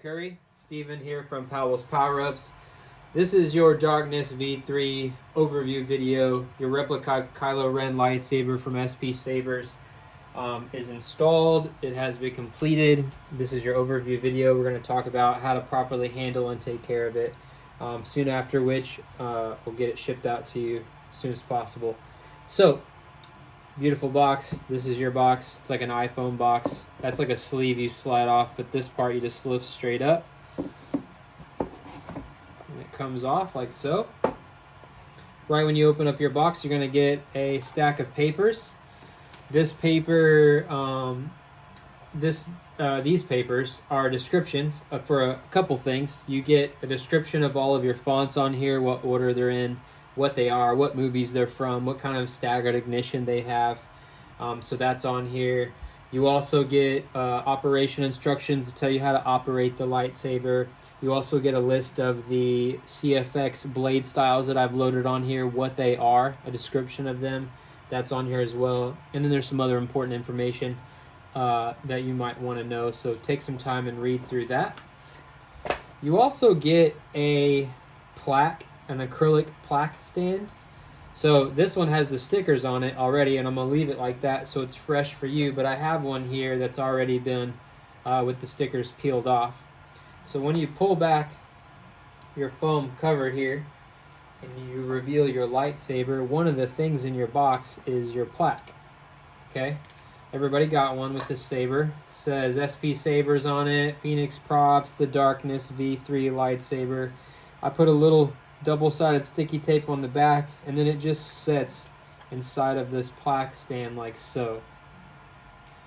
Curry. Steven here from Powell's Power Ups. This is your Darkness-V3 overview video. Your replica Kylo Ren lightsaber from SP Sabers is installed. It has been completed. This is your overview video. We're going to talk about how to properly handle and take care of it. Soon after which we'll get it shipped out to you as soon as possible. So, beautiful box. This is your box. It's like an iPhone box. That's like a sleeve you slide off, but this part you just lift straight up. And it comes off like so. Right when you open up your box, you're going to get a stack of papers. This paper, these papers are descriptions for a couple things. You get a description of all of your fonts on here, what order they're in, what they are, what movies they're from, what kind of staggered ignition they have. So that's on here. You also get operation instructions to tell you how to operate the lightsaber. You also get a list of the CFX blade styles that I've loaded on here, what they are, a description of them. That's on here as well. And then there's some other important information that you might want to know. So take some time and read through that. You also get a plaque, an acrylic plaque stand. So this one has the stickers on it already, and I'm going to leave it like that so it's fresh for you. But I have one here that's already been with the stickers peeled off. So when you pull back your foam cover here and you reveal your lightsaber, one of the things in your box is your plaque. Okay? Everybody got one with this saber. It says SP Sabers on it, Phoenix Props, the Darkness-V3 lightsaber. I put a little double-sided sticky tape on the back, and then it just sits inside of this plaque stand like so.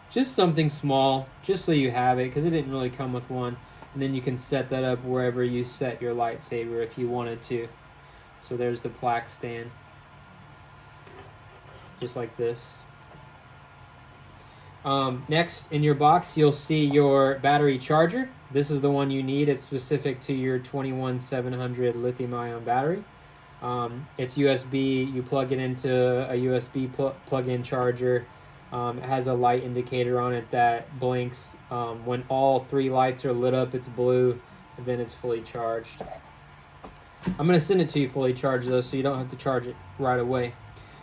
Just something small, just so you have it, because it didn't really come with one. And then you can set that up wherever you set your lightsaber if you wanted to. So there's the plaque stand. Just like this. Next, in your box, you'll see your battery charger. This is the one you need. It's specific to your 21700 lithium-ion battery. It's USB. You plug it into a USB plug-in charger. It has a light indicator on it that blinks. When all three lights are lit up, it's blue, and then it's fully charged. I'm going to send it to you fully charged, though, so you don't have to charge it right away.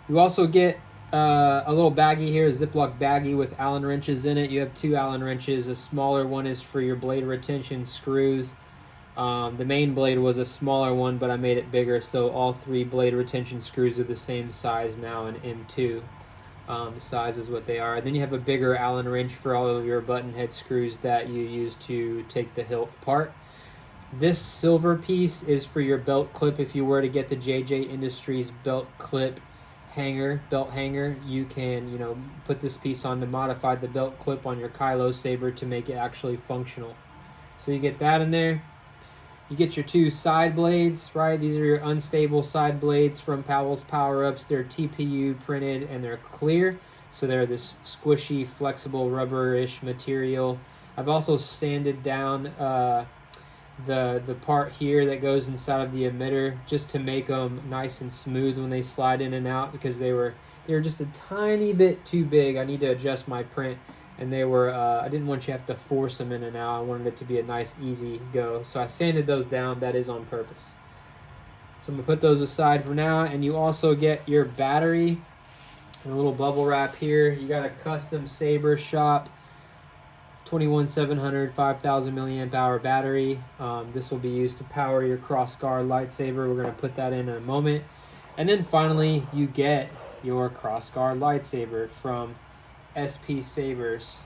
You also get a little baggie here, a Ziploc baggie with Allen wrenches in it. You have two Allen wrenches. A smaller one is for your blade retention screws. The main blade was a smaller one, but I made it bigger, so all three blade retention screws are the same size now in M2. The size is what they are. Then you have a bigger Allen wrench for all of your button head screws that you use to take the hilt apart. This silver piece is for your belt clip. If you were to get the JJ Industries belt clip belt hanger, you can, put this piece on to modify the belt clip on your Kylo saber to make it actually functional. So you get that in there. You get your two side blades, right? These are your unstable side blades from Powell's Power Ups. They're TPU printed and they're clear. So they're this squishy, flexible, rubber-ish material. I've also sanded down the part here that goes inside of the emitter just to make them nice and smooth when they slide in and out, because they were just a tiny bit too big. I need to adjust my print, and they were I didn't want you to have to force them in and out. I wanted it to be a nice easy go, so I sanded those down. That is on purpose. So I'm gonna put those aside for now. And you also get your battery and a little bubble wrap here. You got a custom Saber Shop 21700 5000 milliamp hour battery. This will be used to power your Crossguard Lightsaber. We're going to put that in a moment. And then finally, you get your Crossguard Lightsaber from SP Sabers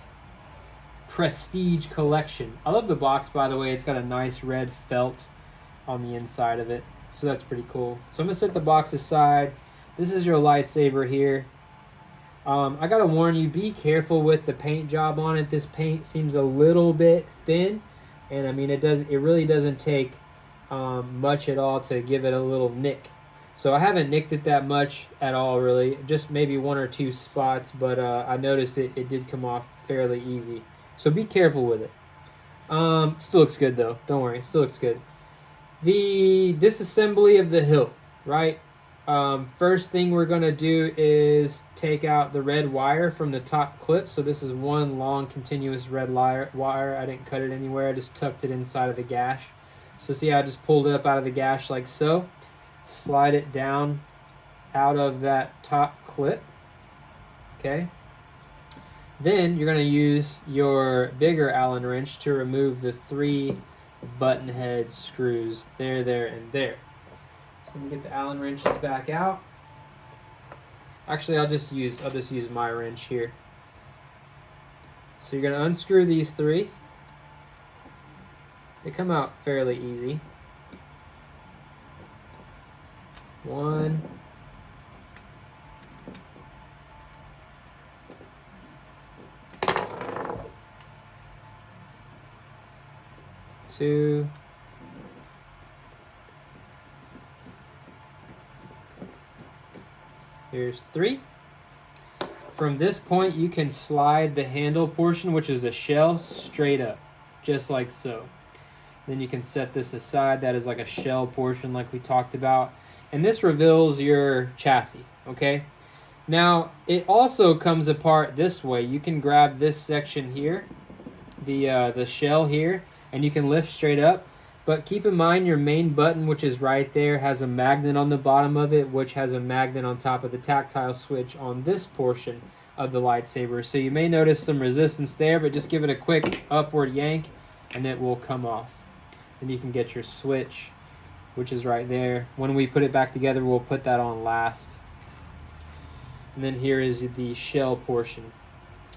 Prestige Collection. I love the box, by the way. It's got a nice red felt on the inside of it, so that's pretty cool. So I'm going to set the box aside. This is your lightsaber here. I gotta warn you, be careful with the paint job on it. This paint seems a little bit thin, and I mean it really doesn't take much at all to give it a little nick. So I haven't nicked it that much at all, really, just maybe one or two spots, but I noticed it did come off fairly easy. So be careful with it. Still looks good though, don't worry, it still looks good. The disassembly of the hilt, right? First thing we're going to do is take out the red wire from the top clip. So this is one long continuous red wire. I didn't cut it anywhere. I just tucked it inside of the gash. So see, I just pulled it up out of the gash like so. Slide it down out of that top clip. Okay. Then you're going to use your bigger Allen wrench to remove the 3 button head screws there, and there. So let me get the Allen wrenches back out. Actually, I'll just use my wrench here. So you're going to unscrew these 3. They come out fairly easy. 1. 2. 3. From this point, you can slide the handle portion, which is a shell, straight up, just like so. Then you can set this aside. That is like a shell portion like we talked about. And this reveals your chassis, okay? Now, it also comes apart this way. You can grab this section here, the shell here, and you can lift straight up. But keep in mind your main button, which is right there, has a magnet on the bottom of it, which has a magnet on top of the tactile switch on this portion of the lightsaber. So you may notice some resistance there, but just give it a quick upward yank and it will come off. And you can get your switch, which is right there. When we put it back together, we'll put that on last. And then here is the shell portion.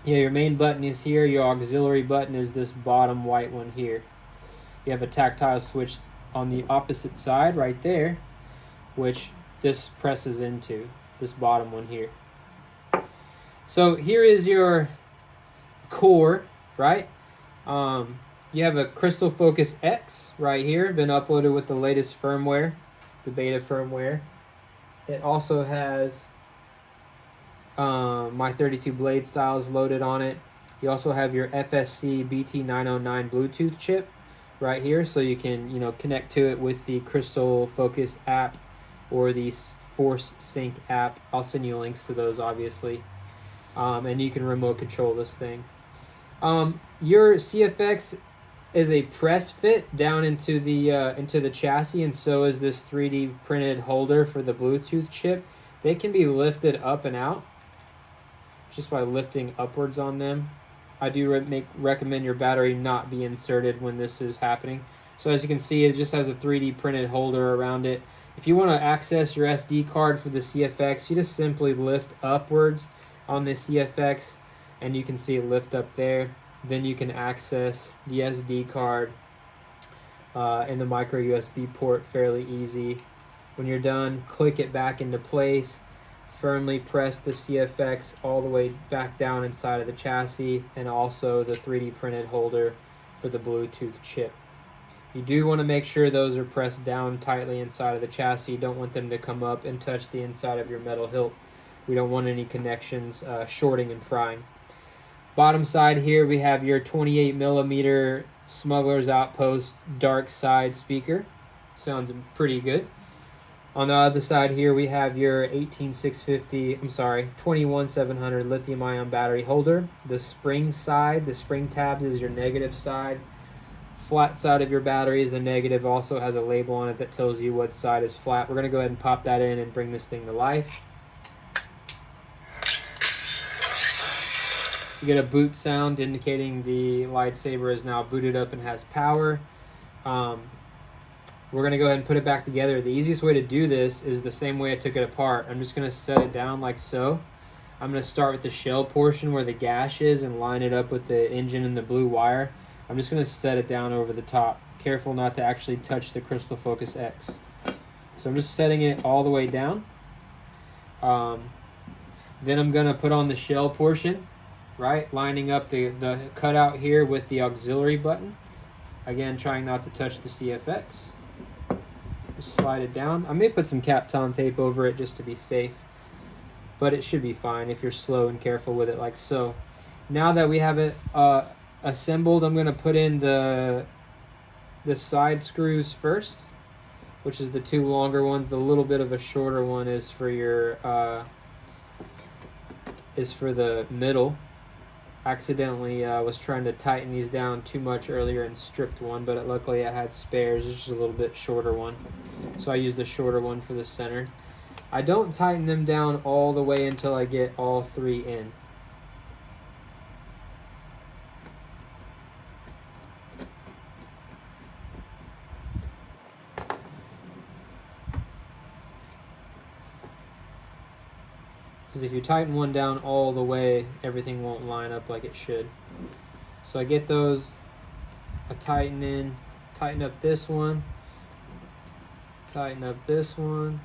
Yeah, your main button is here. Your auxiliary button is this bottom white one here. You have a tactile switch on the opposite side right there, which this presses into, this bottom one here. So here is your core, right? You have a Crystal Focus X right here, been uploaded with the latest firmware, the beta firmware. It also has my 32 blade styles loaded on it. You also have your FSC BT909 Bluetooth chip right here, so you can connect to it with the Crystal Focus app or the Force Sync app. I'll send you links to those, obviously, and you can remote control this thing. Your CFX is a press fit down into the chassis, and so is this 3D printed holder for the Bluetooth chip. They can be lifted up and out just by lifting upwards on them. I do recommend your battery not be inserted when this is happening. So as you can see, it just has a 3D printed holder around it. If you want to access your SD card for the CFX, you just simply lift upwards on the CFX, and you can see it lift up there. Then you can access the SD card and the micro USB port fairly easy. When you're done, click it back into place. Firmly press the CFX all the way back down inside of the chassis, and also the 3D printed holder for the Bluetooth chip. You do want to make sure those are pressed down tightly inside of the chassis. You don't want them to come up and touch the inside of your metal hilt. We don't want any connections shorting and frying. Bottom side here, we have your 28mm Smuggler's Outpost dark side speaker. Sounds pretty good. On the other side here, we have your 21700 lithium-ion battery holder. The spring side, the spring tabs, is your negative side. Flat side of your battery is the negative. Also has a label on it that tells you what side is flat. We're going to go ahead and pop that in and bring this thing to life. You get a boot sound indicating the lightsaber is now booted up and has power. We're going to go ahead and put it back together. The easiest way to do this is the same way I took it apart. I'm just going to set it down like so. I'm going to start with the shell portion where the gash is and line it up with the engine and the blue wire. I'm just going to set it down over the top. Careful not to actually touch the Crystal Focus X. So I'm just setting it all the way down. Then I'm going to put on the shell portion, right? Lining up the cutout here with the auxiliary button. Again, trying not to touch the CFX. Just slide it down. I may put some Kapton tape over it just to be safe, but it should be fine if you're slow and careful with it like so. Now that we have it assembled, I'm going to put in the side screws first. which is the two longer ones. The little bit of a shorter one is for your is for the middle. Accidentally was trying to tighten these down too much earlier and stripped one, but luckily I had spares. This is a little bit shorter one, so I used the shorter one for the center. I don't tighten them down all the way until I get all three in. Because if you tighten one down all the way, everything won't line up like it should. So I get those, I tighten up this one, tighten up this one,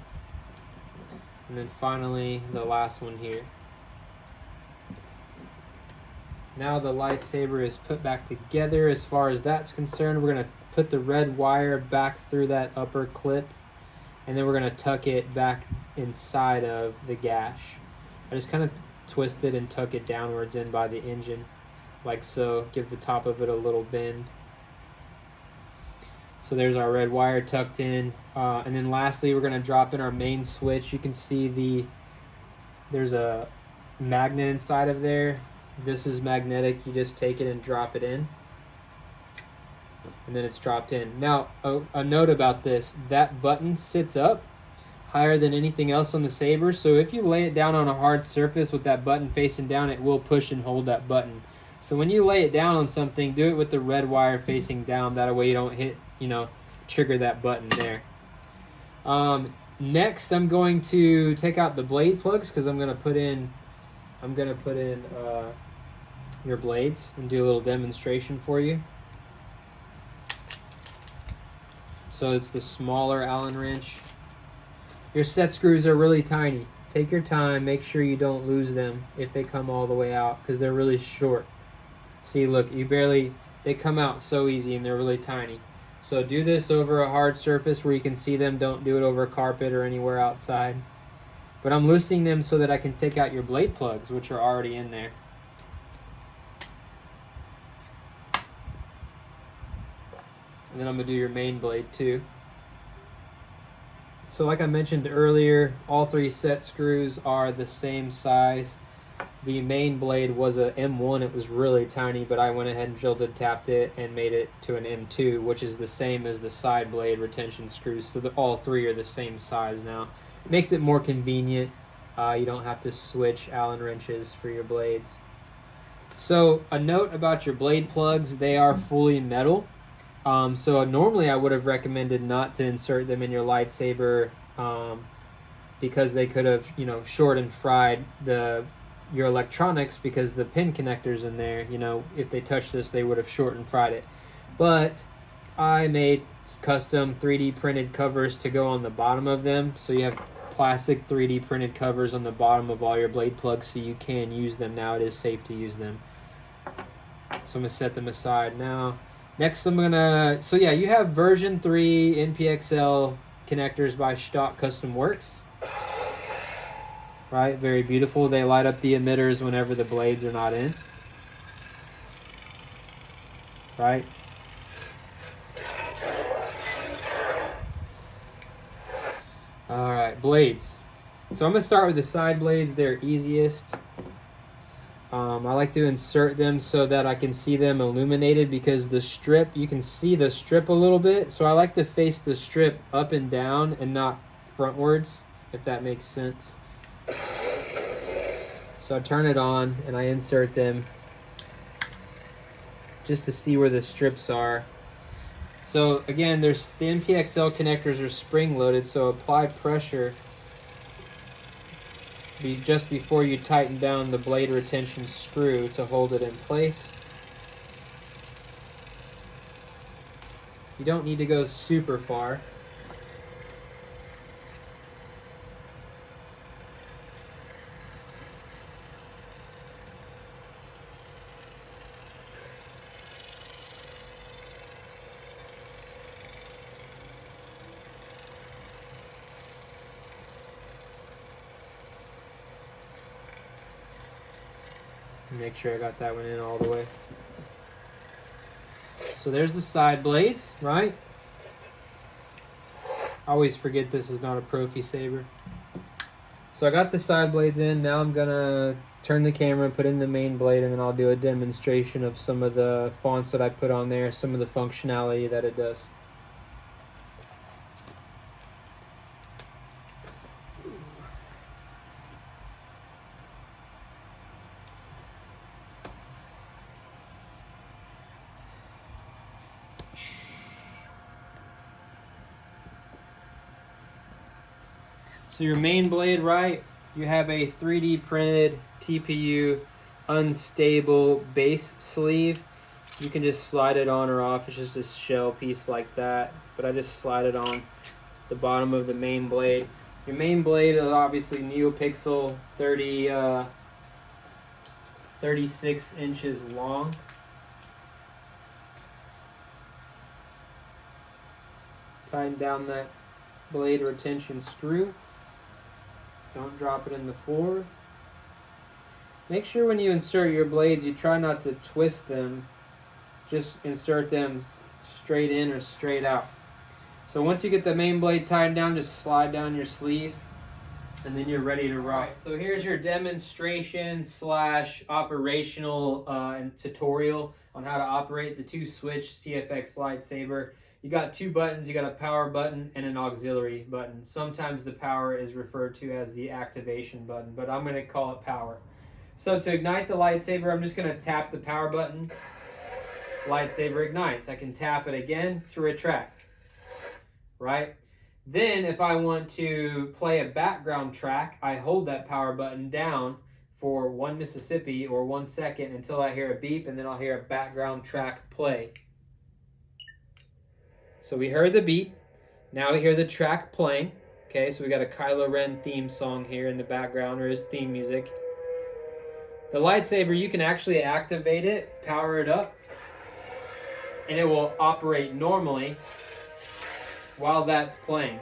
and then finally the last one here. Now the lightsaber is put back together. As far as that's concerned, we're going to put the red wire back through that upper clip, and then we're going to tuck it back inside of the gash. I just kind of twist it and tuck it downwards in by the engine, like so. Give the top of it a little bend. So there's our red wire tucked in. And then lastly, we're going to drop in our main switch. You can see there's a magnet inside of there. This is magnetic. You just take it and drop it in. And then it's dropped in. Now, a note about this. That button sits up higher than anything else on the Saber, so if you lay it down on a hard surface with that button facing down, it will push and hold that button. So when you lay it down on something, do it with the red wire facing down. That way you don't hit, trigger that button there. Next, I'm going to take out the blade plugs because I'm gonna put in your blades and do a little demonstration for you. So it's the smaller Allen wrench. Your set screws are really tiny. Take your time, make sure you don't lose them if they come all the way out, because they're really short. See, look, they come out so easy and they're really tiny. So do this over a hard surface where you can see them. Don't do it over carpet or anywhere outside. But I'm loosening them so that I can take out your blade plugs, which are already in there. And then I'm going to do your main blade too. So like I mentioned earlier, all three set screws are the same size. The main blade was a M1. It was really tiny, but I went ahead and jilted tapped it and made it to an M2, which is the same as the side blade retention screws. So all three are the same size now. It makes it more convenient. You don't have to switch Allen wrenches for your blades. So a note about your blade plugs, they are fully metal. So normally I would have recommended not to insert them in your lightsaber because they could have, short and fried your electronics, because the pin connectors in there, if they touched this, they would have short and fried it. But I made custom 3D printed covers to go on the bottom of them. So you have plastic 3D printed covers on the bottom of all your blade plugs, so you can use them now. It is safe to use them. So I'm going to set them aside now. Next, I'm gonna, you have version 3 Npxl connectors by Stock Custom Works. Right, very beautiful. They light up the emitters whenever the blades are not in. Right. All right, blades. So I'm gonna start with the side blades. They're easiest. I like to insert them so that I can see them illuminated, because the strip, you can see the strip a little bit. So I like to face the strip up and down and not frontwards, if that makes sense. So I turn it on and I insert them just to see where the strips are. So again, the Npxl connectors are spring loaded, so apply pressure just before you tighten down the blade retention screw to hold it in place. You don't need to go super far. Make sure I got that one in all the way. So there's the side blades, right? always forget this is not a Profi saber. So I got the side blades in. Now I'm gonna turn the camera, put in the main blade, and then I'll do a demonstration of some of the fonts that I put on there, some of the functionality that it does. So your main blade, right, you have a 3D printed TPU unstable base sleeve. You can just slide it on or off. It's just a shell piece like that, but I just slide it on the bottom of the main blade. Your main blade is obviously Npxl 36 inches long. Tighten down that blade retention screw. Don't drop it in the floor. Make sure when you insert your blades, you try not to twist them. Just insert them straight in or straight out. So once you get the main blade tightened down, just slide down your sleeve, and then you're ready to rock. So here's your demonstration / operational and tutorial on how to operate the 2-switch CFX lightsaber. You got 2 buttons. You got a power button and an auxiliary button. Sometimes the power is referred to as the activation button, but I'm going to call it power. So to ignite the lightsaber, I'm just going to tap the power button. Lightsaber ignites. I can tap it again to retract. Right? Then if I want to play a background track, I hold that power button down for 1 Mississippi or 1 second until I hear a beep, and then I'll hear a background track play. So we heard the beep. Now we hear the track playing. Okay, so we got a Kylo Ren theme song here in the background, or his theme music. The lightsaber, you can actually activate it, power it up, and it will operate normally while that's playing.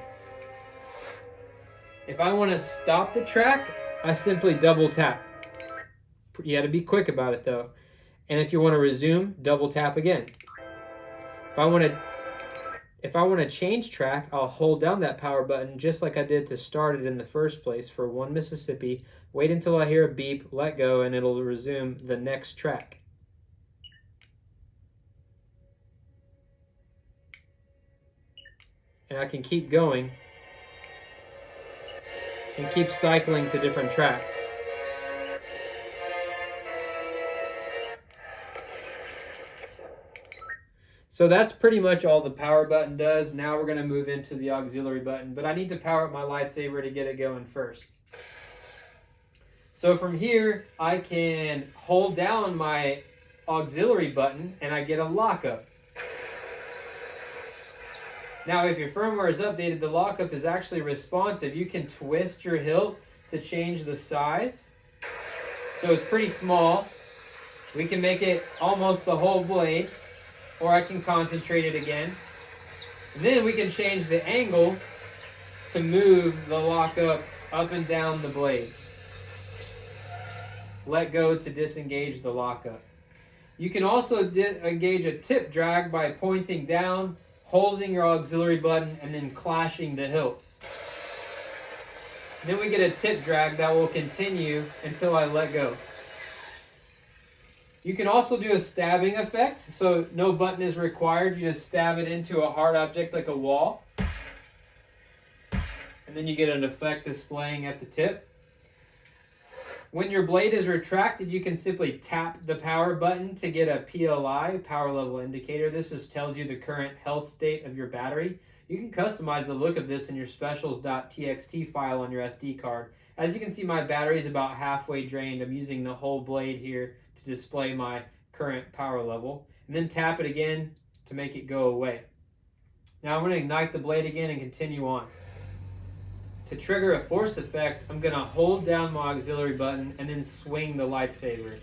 If I want to stop the track, I simply double tap. You got to be quick about it though. And if you want to resume, double tap again. If I want to change track, I'll hold down that power button just like I did to start it in the first place for 1 Mississippi. Wait until I hear a beep, let go, and it'll resume the next track. And I can keep going and keep cycling to different tracks. So that's pretty much all the power button does. Now we're going to move into the auxiliary button, but I need to power up my lightsaber to get it going first. So from here, I can hold down my auxiliary button and I get a lockup. Now, if your firmware is updated, the lockup is actually responsive. You can twist your hilt to change the size. So it's pretty small. We can make it almost the whole blade, or I can concentrate it again. And then we can change the angle to move the lockup up and down the blade. Let go to disengage the lockup. You can also engage a tip drag by pointing down, holding your auxiliary button, and then clashing the hilt. Then we get a tip drag that will continue until I let go. You can also do a stabbing effect, so no button is required. You just stab it into a hard object like a wall. And then you get an effect displaying at the tip. When your blade is retracted, you can simply tap the power button to get a PLI, power level indicator. This just tells you the current health state of your battery. You can customize the look of this in your specials.txt file on your SD card. As you can see, my battery is about halfway drained. I'm using the whole blade here to display my current power level. And then tap it again to make it go away. Now I'm going to ignite the blade again and continue on. To trigger a force effect, I'm going to hold down my auxiliary button and then swing the lightsaber.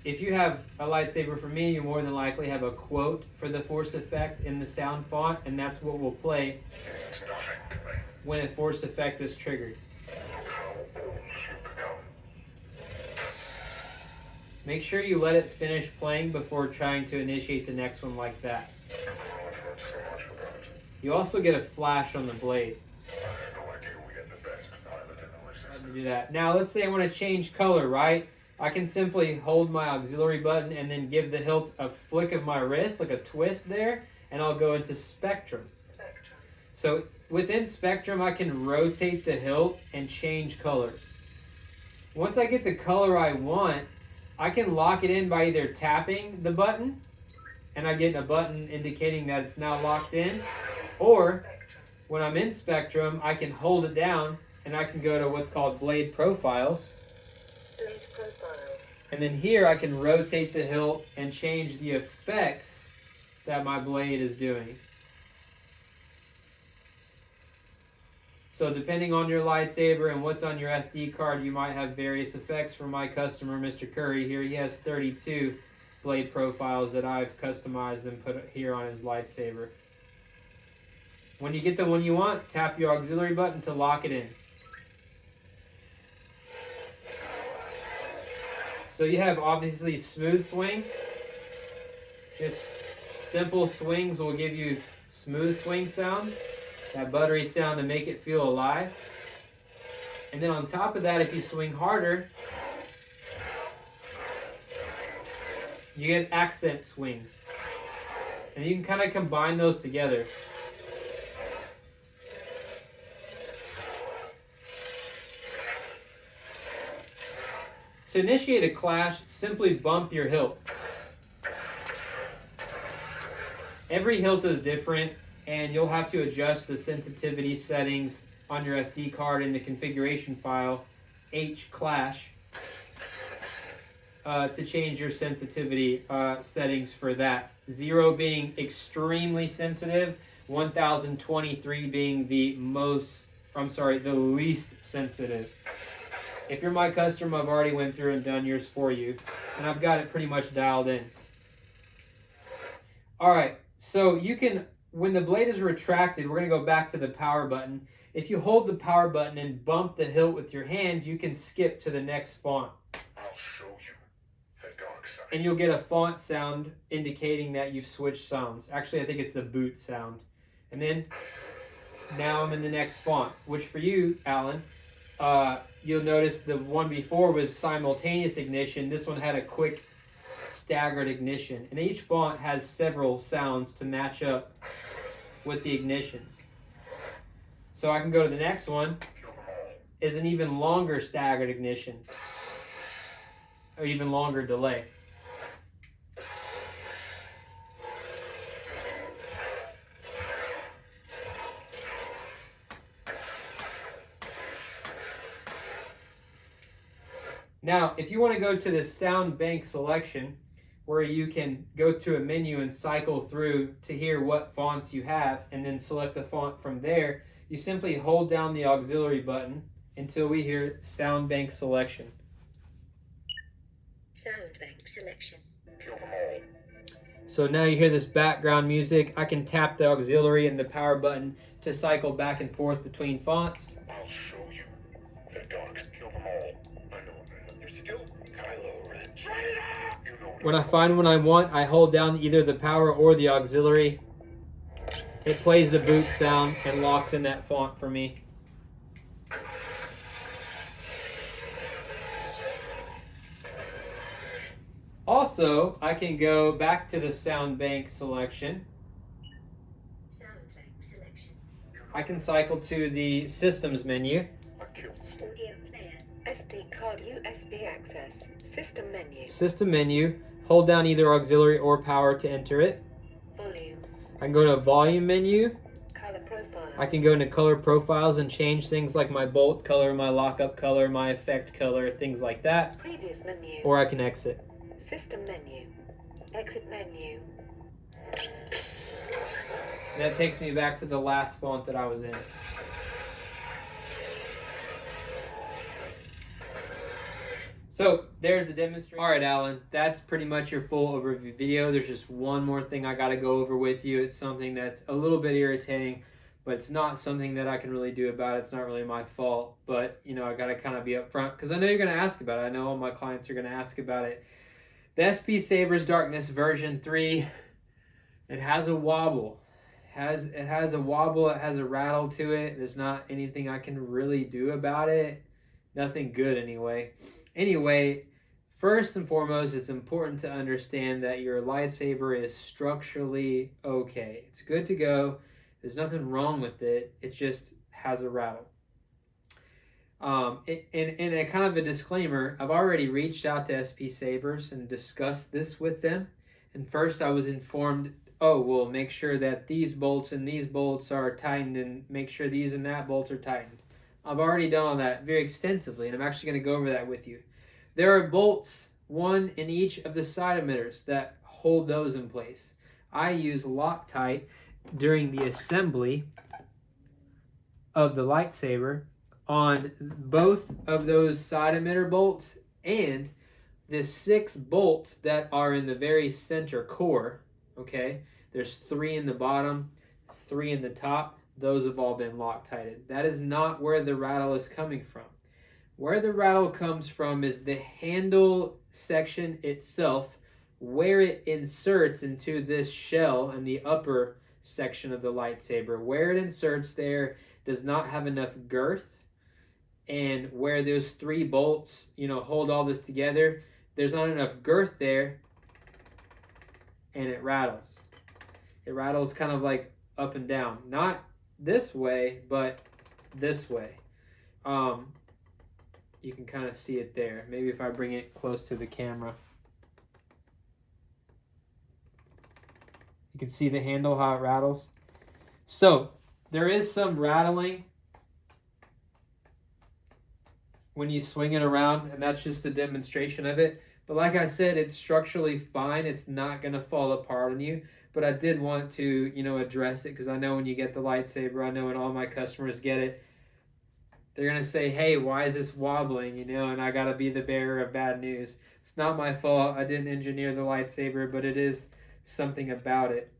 If you have a lightsaber from me, you more than likely have a quote for the force effect in the sound font, and that's what will play when a force effect is triggered. Make sure you let it finish playing before trying to initiate the next one like that. You also get a flash on the blade. To do that. Now let's say I want to change color, right? I can simply hold my auxiliary button and then give the hilt a flick of my wrist, like a twist there, and I'll go into spectrum. So within spectrum, I can rotate the hilt and change colors. Once I get the color I want, I can lock it in by either tapping the button, and I get a button indicating that it's now locked in, or when I'm in spectrum, I can hold it down and I can go to what's called blade profiles. Blade profiles. And then here I can rotate the hilt and change the effects that my blade is doing. So depending on your lightsaber and what's on your SD card, you might have various effects. For my customer, Mr. Curry, here he has 32 blade profiles that I've customized and put here on his lightsaber. When you get the one you want, tap your auxiliary button to lock it in. So you have obviously smooth swing. Just simple swings will give you smooth swing sounds. That buttery sound to make it feel alive. And then on top of that, if you swing harder, you get accent swings. And you can kind of combine those together. To initiate a clash, simply bump your hilt. Every hilt is different, and you'll have to adjust the sensitivity settings on your SD card in the configuration file, H-Clash, to change your sensitivity settings for that. 0 being extremely sensitive, 1023 being the least sensitive. If you're my customer, I've already went through and done yours for you, and I've got it pretty much dialed in. All right, so you can, when the blade is retracted, we're going to go back to the power button. If you hold the power button and bump the hilt with your hand, you can skip to the next font. I'll show you the dark side. And you'll get a font sound indicating that you've switched sounds. Actually, I think it's the boot sound. And then, now I'm in the next font, which for you, Alan, you'll notice the one before was simultaneous ignition. This one had a quick staggered ignition. And each font has several sounds to match up with the ignitions. So I can go to the next one, is an even longer staggered ignition, or even longer delay. Now, if you want to go to the sound bank selection, where you can go to a menu and cycle through to hear what fonts you have, and then select the font from there, you simply hold down the auxiliary button until we hear sound bank selection. Sound bank selection. So now you hear this background music. I can tap the auxiliary and the power button to cycle back and forth between fonts. I'll show you the dark. Kill them all. I know. You're still Kylo Ren. When I find what I want, I hold down either the power or the auxiliary. It plays the boot sound and locks in that font for me. Also, I can go back to the sound bank selection. Sound bank selection. I can cycle to the systems menu. Audio player. SD card USB access. System menu. System menu. Hold down either auxiliary or power to enter it. Volume. I can go to volume menu. Color profile. I can go into color profiles and change things like my bolt color, my lockup color, my effect color, things like that. Previous menu. Or I can exit. System menu. Exit menu. That takes me back to the last font that I was in. So there's the demonstration. All right, Alan, that's pretty much your full overview video. There's just one more thing I got to go over with you. It's something that's a little bit irritating, but it's not something that I can really do about it. It's not really my fault, but you know, I got to kind of be upfront because I know you're going to ask about it. I know all my clients are going to ask about it. The SP Sabers Darkness version 3, it has a wobble. It has a wobble, it has a rattle to it. There's not anything I can really do about it. Nothing good anyway. Anyway, first and foremost, it's important to understand that your lightsaber is structurally okay. It's good to go. There's nothing wrong with it. It just has a rattle. And a kind of a disclaimer, I've already reached out to SP Sabers and discussed this with them. And first I was informed, oh, well, make sure that these bolts and these bolts are tightened and make sure these and that bolts are tightened. I've already done all that very extensively, and I'm actually going to go over that with you. There are bolts, one in each of the side emitters, that hold those in place. I use Loctite during the assembly of the lightsaber on both of those side emitter bolts and the 6 bolts that are in the very center core. Okay, there's 3 in the bottom, 3 in the top. Those have all been Loctited. That is not where the rattle is coming from. Where the rattle comes from is the handle section itself, where it inserts into this shell in the upper section of the lightsaber. Where it inserts there does not have enough girth, and where those 3 bolts, hold all this together, there's not enough girth there, and it rattles. It rattles kind of like up and down. Not this way, but this way. You can kind of see it there. Maybe if I bring it close to the camera. You can see the handle, how it rattles. So, there is some rattling when you swing it around, and that's just a demonstration of it. But like I said, it's structurally fine. It's not going to fall apart on you. But I did want to, address it, because I know when you get the lightsaber, I know when all my customers get it, they're going to say, hey, why is this wobbling, and I got to be the bearer of bad news. It's not my fault. I didn't engineer the lightsaber, but it is something about it.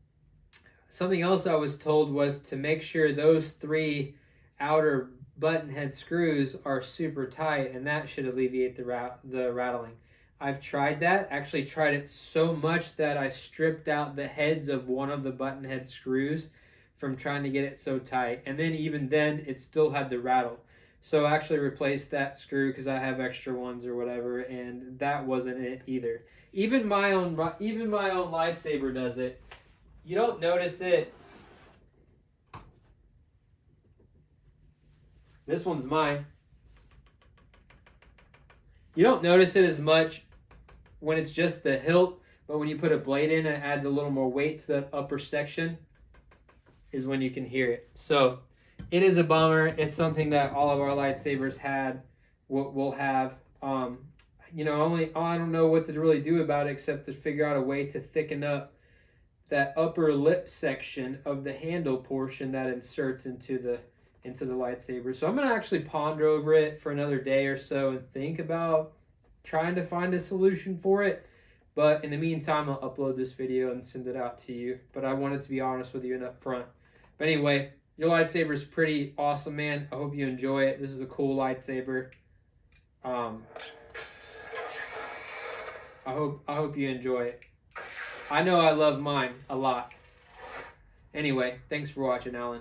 Something else I was told was to make sure those 3 outer button head screws are super tight, and that should alleviate the rattling. I've tried that, actually tried it so much that I stripped out the heads of one of the button head screws from trying to get it so tight. And then even then, it still had the rattle. So I actually replaced that screw because I have extra ones or whatever, and that wasn't it either. Even my own lightsaber does it. You don't notice it. This one's mine. You don't notice it as much when it's just the hilt, but when you put a blade in, it adds a little more weight to the upper section, is when you can hear it. So it is a bummer. It's something that all of our lightsabers will have. I don't know what to really do about it except to figure out a way to thicken up that upper lip section of the handle portion that inserts into the lightsaber. So I'm going to actually ponder over it for another day or so and think about trying to find a solution for it. But in the meantime, I'll upload this video and send it out to you. But I wanted to be honest with you and up front. But anyway, your lightsaber is pretty awesome, man. I hope you enjoy it. This is a cool lightsaber. I hope you enjoy it. I know I love mine a lot. Anyway, thanks for watching, Alan.